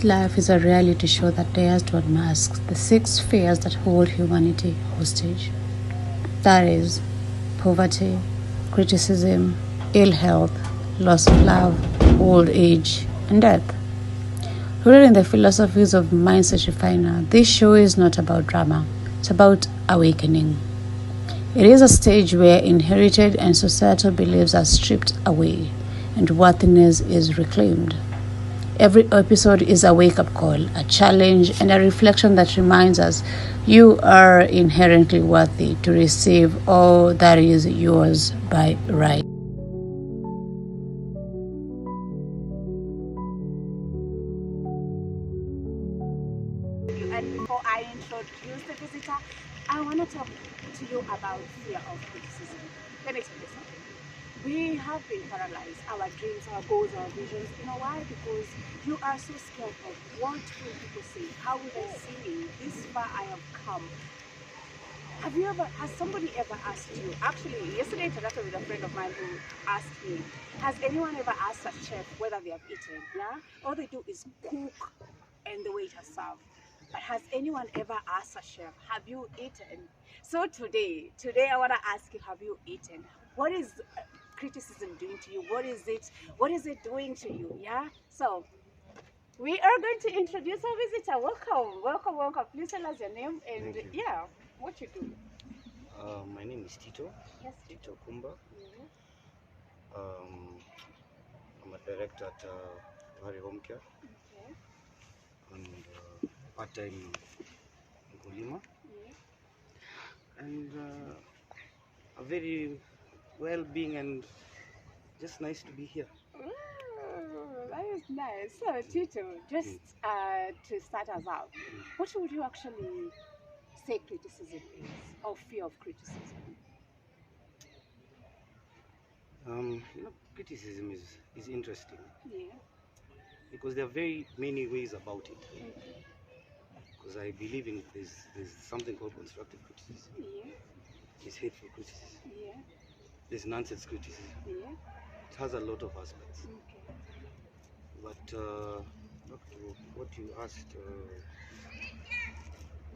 Life is a reality show that dares to unmask the six fears that hold humanity hostage. That is, poverty, criticism, ill health, loss of love, old age, and death. Rooted in the philosophies of Mindset Refiner, this show is not about drama, it's about awakening. It is a stage where inherited and societal beliefs are stripped away and worthiness is reclaimed. Every episode is a wake up call, a challenge, and a reflection that reminds us you are inherently worthy to receive all that is yours by right. And before I introduce the visitor, I want to talk to you about fear of criticism. Let me tell you something. We have been paralyzed, our dreams, our goals, our visions. You know why? Because you are so scared of what will people say? How will they see me? This far I have come. Has somebody ever asked you? Actually, yesterday I interacted with a friend of mine who asked me, has anyone ever asked a chef whether they have eaten? Yeah? All they do is cook and the waiter serve. But has anyone ever asked a chef, have you eaten? So today I want to ask you, have you eaten? What is criticism doing to you? What is it doing to you? Yeah? So we are going to introduce our visitor. Welcome. Please tell us your name and yeah, what you do. My name is Tito. Yes, Tito Kumba. yeah. Um, I'm a director at Valley Home Care Okay. and part-time Mkulima, Yeah. and a very well-being and just nice to be here. Ooh, that is nice. So, Tito, just to start us out, what would you actually say criticism is, or fear of criticism? Criticism is interesting Yeah. because there are very many ways about it. Okay. Because I believe in there's something called constructive criticism, Yeah. there's hateful criticism, Yeah. there's nonsense criticism. Yeah. It has a lot of aspects. Okay. But back to what you asked,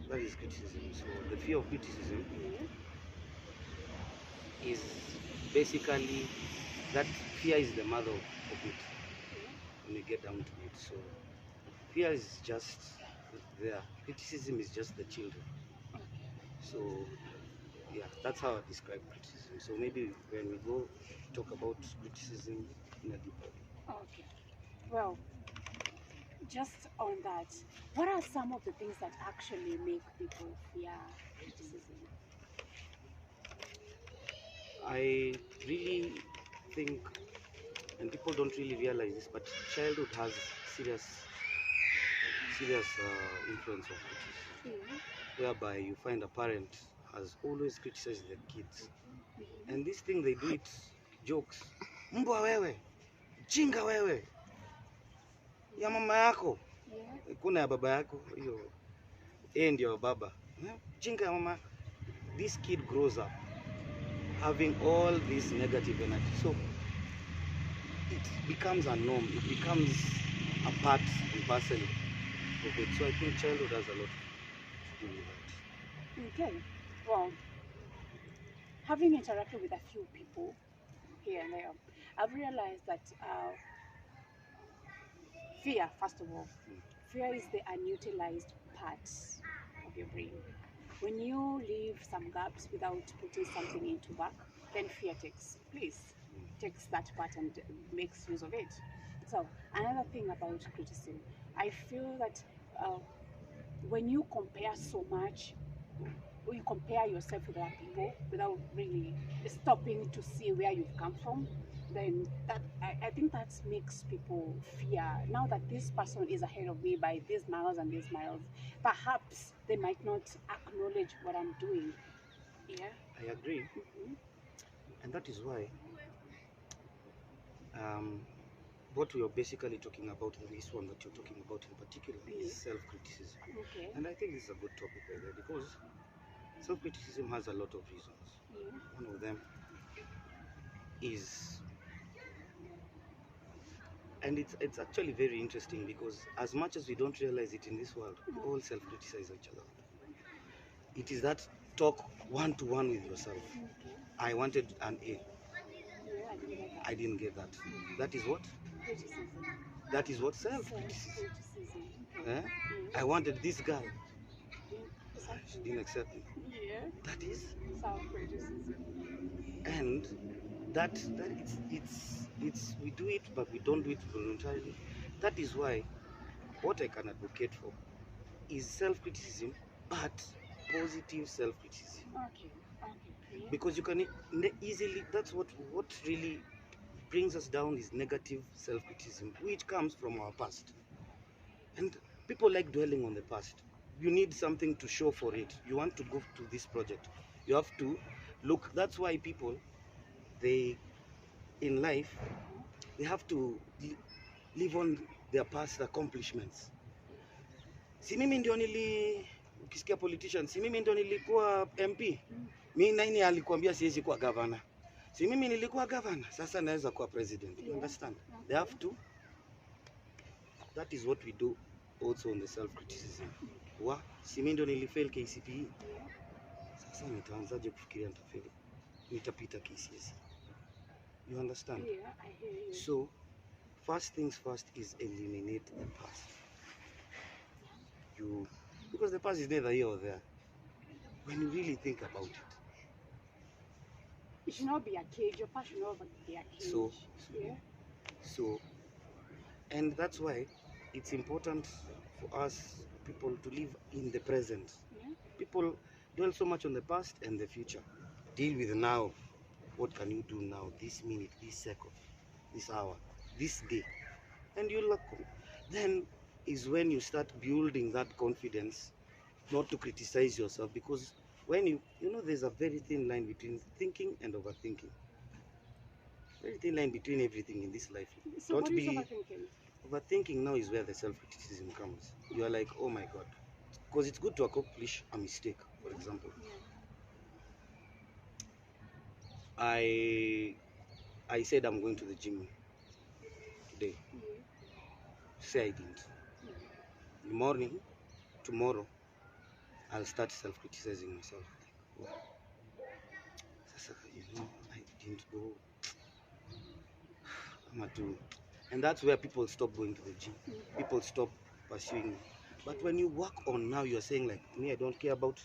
that is criticism. So the fear of criticism Yeah. is basically that fear is the mother of it when you get down to it. So fear is just there. Criticism is just the children. So yeah, that's how I describe criticism. So maybe when we go talk about criticism in a deeper way. Okay. Well, just on that, what are some of the things that actually make people fear criticism? I really think, and people don't really realize this, but childhood has serious influence of criticism, whereby you find a parent has always criticized their kids, and this thing they do it jokes. Mbwa wewe, jinga wewe, ya mama yako, kuna ya baba yako, hiyo ndio baba, jinga ya mama. This kid grows up having all this negative energy, so it becomes a norm, it becomes a part and parcel of it. So I think childhood has a lot to do with that. Okay. Well, having interacted with a few people here and there, I've realized that fear, first of all, fear is the unutilized part of your brain. When you leave some gaps without putting something into back, then fear takes that part and makes use of it. So another thing about criticism, I feel that when you compare so much, you compare yourself with other people without really stopping to see where you've come from, then I think that makes people fear. Now that this person is ahead of me by these miles and these miles, perhaps they might not acknowledge what I'm doing. Yeah. I agree, Mm-hmm. and that is why um, what we are basically talking about in this one that you're talking about in particular is self-criticism. Okay. And I think this is a good topic right there, because self-criticism has a lot of reasons. One of them is And it's actually very interesting because as much as we don't realize it in this world, we all self-criticize each other. It is that talk one-to-one with yourself. I wanted an A. I didn't get that. That is what? Criticism. That is what self-criticism. Self-criticism. Okay. Eh? I wanted this girl. She Exactly. didn't accept me. Yeah. That is, Self-criticism. and that it's we do it, but we don't do it voluntarily. That is why what I can advocate for is self-criticism, but positive self-criticism, Okay. Okay. because you can easily. That's what really brings us down is negative self-criticism, which comes from our past. And people like dwelling on the past. You need something to show for it. You want to go to this project, you have to look. That's why people, they in life, they have to live on their past accomplishments. Si mimi ndio ukisikia politician, si mimi ndio nilikuwa MP. Mimi nani alikuambia siwezi kuwa governor? Si mimi nilikuwa governor, sasa naweza kuwa president. You understand? They have to. That is what we do also on the self-criticism. Si mimi ndio nilifail KCPE. Sasa nitaanzaje kufikiria nitafail? Nitapita KCSE. You understand? Yeah, I hear you. So, first things first is eliminate the past. Because the past is neither here or there. When you really think about it. It should not be a cage. Your past should not be a cage. So, and that's why it's important for us people to live in the present. Yeah. People dwell so much on the past and the future. Deal with now. What can you do now, this minute, this second, this hour, this day? And you look. Then is when you start building that confidence not to criticize yourself, because when you know there's a very thin line between thinking and overthinking. Very thin line between everything in this life. So Don't what is be overthinking? overthinking. Now is where the self-criticism comes. You are like, oh my God, because it's good to accomplish a mistake. For example, I said I'm going to the gym today. Say I didn't. In the morning, tomorrow, I'll start self-criticizing myself. Like, oh, I didn't go. And that's where people stop going to the gym. People stop pursuing. But when you work on now, you're saying like, me, I don't care about.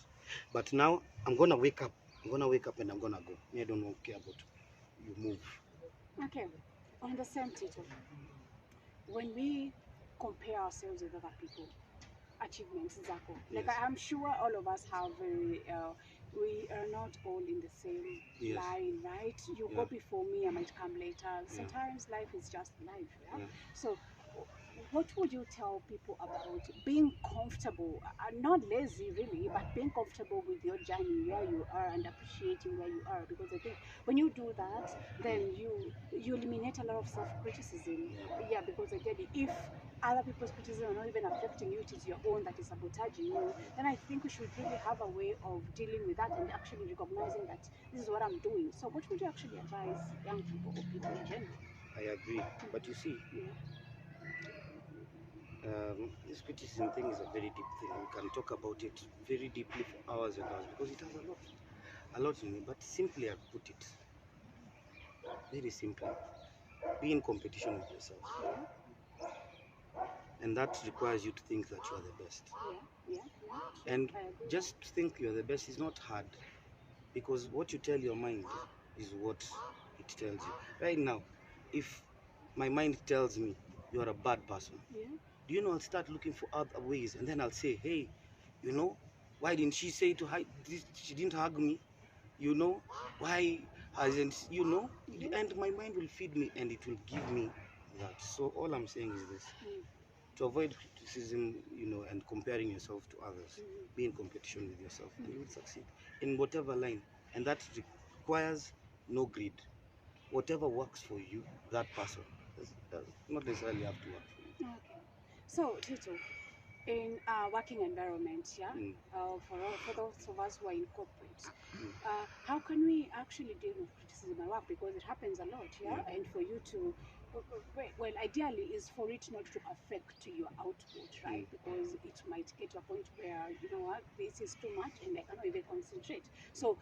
But now I'm gonna wake up. I'm gonna wake up and I'm gonna go. Me, I don't care about. You move. Okay. On the same title, when we compare ourselves with other people, achievements, Zako. Like Yes. I'm sure all of us have very. We are not all in the same line, right? You go before me, I might come later. Sometimes life is just life, yeah? So, what would you tell people about being comfortable, not lazy really, but being comfortable with your journey, where you are, and appreciating where you are? Because I think when you do that, then you eliminate a lot of self-criticism. Yeah, because again, if other people's criticism are not even affecting you, it is your own that is sabotaging you, then I think we should really have a way of dealing with that and actually recognizing that this is what I'm doing. So what would you actually advise young people or people in general? I agree. But you see, this criticism thing is a very deep thing. We can talk about it very deeply for hours and hours because it has a lot in it. But simply I put it, very simply, be in competition with yourself. And that requires you to think that you are the best. And just think you're the best is not hard, because what you tell your mind is what it tells you. Right now, if my mind tells me you're a bad person, do you know, I'll start looking for other ways, and then I'll say, hey, you know, why didn't she say to hug? She didn't hug me, you know, why hasn't, you know, and my mind will feed me and it will give me that. So all I'm saying is this: to avoid criticism, you know, and comparing yourself to others, be in competition with yourself, and you will succeed in whatever line. And that requires no greed. Whatever works for you, that person does not necessarily have to work for you. Okay. So, Tito, in a working environment, for those of us who are in corporate, how can we actually deal with criticism at work? Because it happens a lot, and for you to well, ideally is for it not to affect your output, right? Because it might get to a point where, you know what, this is too much and I cannot even concentrate. So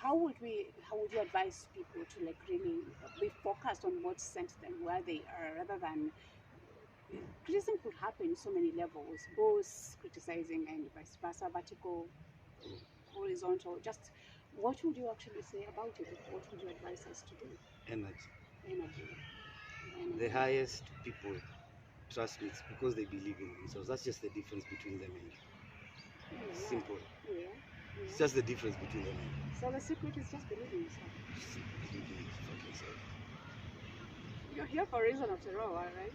how would you advise people to like really be focused on what sent them where they are, rather than criticism could happen in so many levels, both criticizing and vice versa, vertical, horizontal. Just what would you actually say about it? What would you advise us to do? Energy. Energy. The highest people, trust me, it's because they believe in themselves. That's just the difference between them and you. Simple. Yeah. It's just the difference between them and you. So the secret is just believing yourself. Just believe in your fucking self. You're here for a reason after all, right?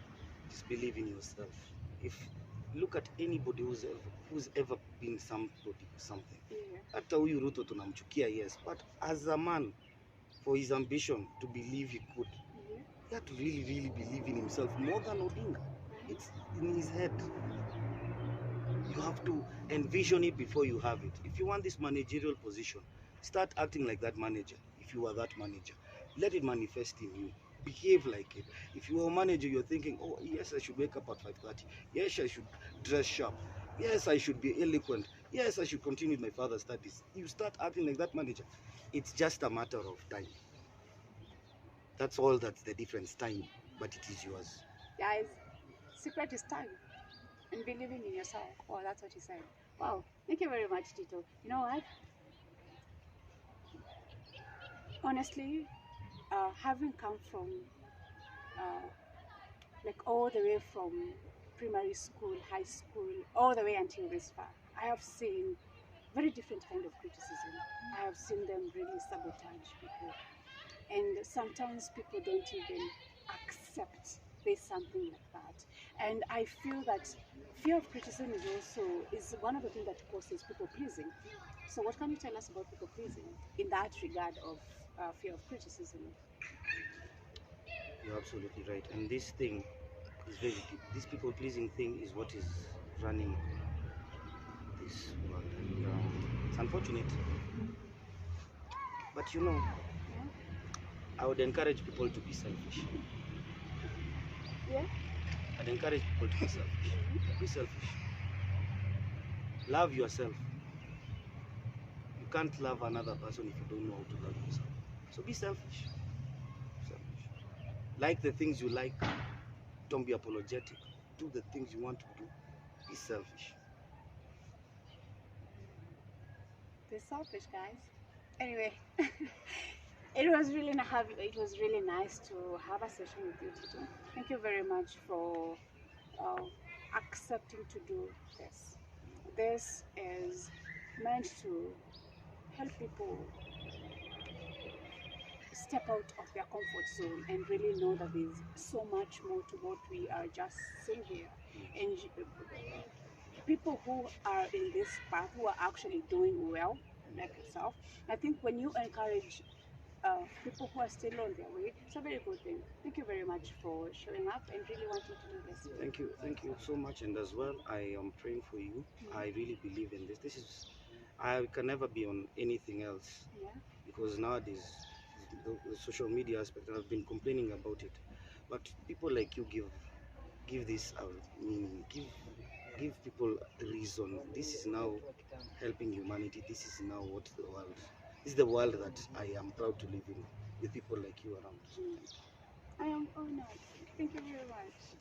Just believe in yourself. If look at anybody who's ever been somebody or something. Yeah. Hata huyu Ruto tunamchukia, yes, but as a man, for his ambition to believe he could, he had to really, really believe in himself more than Odinga. It's in his head. You have to envision it before you have it. If you want this managerial position, start acting like that manager. If you are that manager, let it manifest in you. Behave like it. If you are a manager, you're thinking, oh yes, I should wake up at 5:30. Yes, I should dress sharp. Yes, I should be eloquent. Yes, I should continue with my father's studies. You start acting like that manager. It's just a matter of time. That's all. That's the difference. Time, but it is yours. Guys, secret is time and believing in yourself. Oh, that's what he said. Wow, thank you very much, Tito. You know what? Honestly, having come from uh, like all the way from primary school, high school, all the way until this far, I have seen very different kind of criticism. I have seen them really sabotage people, and sometimes people don't even accept there's something like that. And I feel that fear of criticism is one of the things that causes people pleasing. So what can you tell us about people pleasing in that regard of fear of criticism? You're absolutely right. And this thing is very deep. This people pleasing thing is what is running this world. And it's unfortunate. But you know, I would encourage people to be selfish. Yeah. I'd encourage people to be selfish. Be selfish. Love yourself. You can't love another person if you don't know how to love yourself. So be selfish. Selfish. Like the things you like. Don't be apologetic. Do the things you want to do. Be selfish. They're selfish, guys. Anyway, it was really nice to have a session with you today. Thank you very much for uh, accepting to do this. This is meant to help people step out of their comfort zone and really know that there's so much more to what we are just saying here. And people who are in this path, who are actually doing well, like yourself, I think when you encourage people who are still on their way, it's a very good thing. Thank you very much for showing up and really wanting to do this. Thank you so much. And as well, I am praying for you. I really believe in this. I can never be on anything else. Yeah. Because nowadays, the social media aspect, and I've been complaining about it. But people like you give this meaning. Give people a reason. This is now helping humanity. This is now what the world. This is the world that I am proud to live in, with people like you around. So thank you. I am honored. Thank you very much.